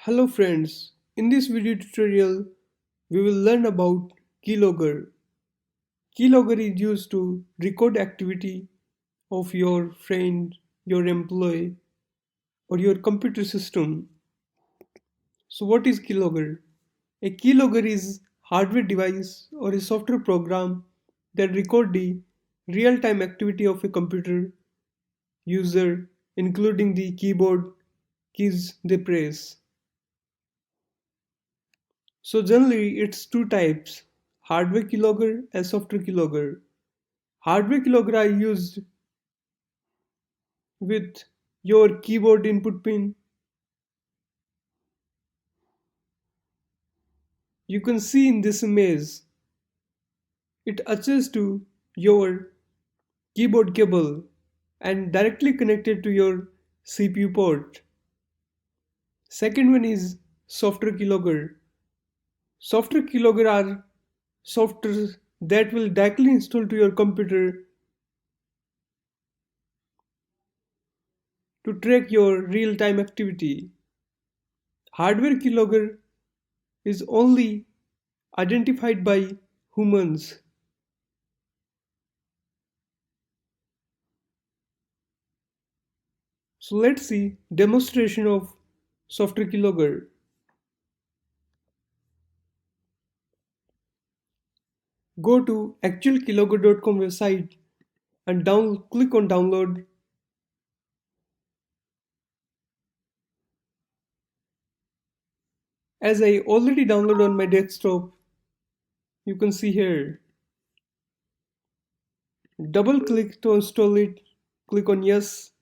Hello friends, in this video tutorial we will learn about Keylogger. Keylogger is used to record activity of your friend, your employee or your computer system. So what is Keylogger? A keylogger is hardware device or a software program that record the real-time activity of a computer user including the keyboard keys they press. So generally it's two types, hardware keylogger and software keylogger. Hardware keylogger are used with your keyboard input pin. You can see in this image, it attaches to your keyboard cable and directly connected to your CPU port. Second one is software keylogger. Software keylogger are software that will directly install to your computer to track your real-time activity. Hardware keylogger is only identified by humans. So let's see demonstration of software keylogger. Go to actualkeylogger.com website and click on download. As I already downloaded on my desktop, you can see here. Double click to install it, click on yes,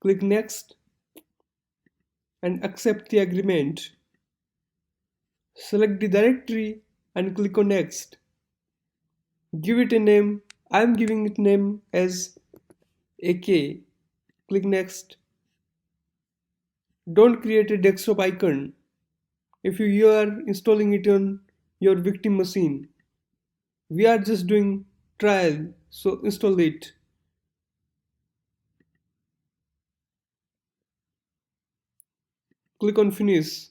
click next and accept the agreement. Select the directory and click on next. Give it a name. I am giving it name as AK. Click next. Don't create a desktop icon if you are installing it on your victim machine. We are just doing trial, so install it. Click on finish.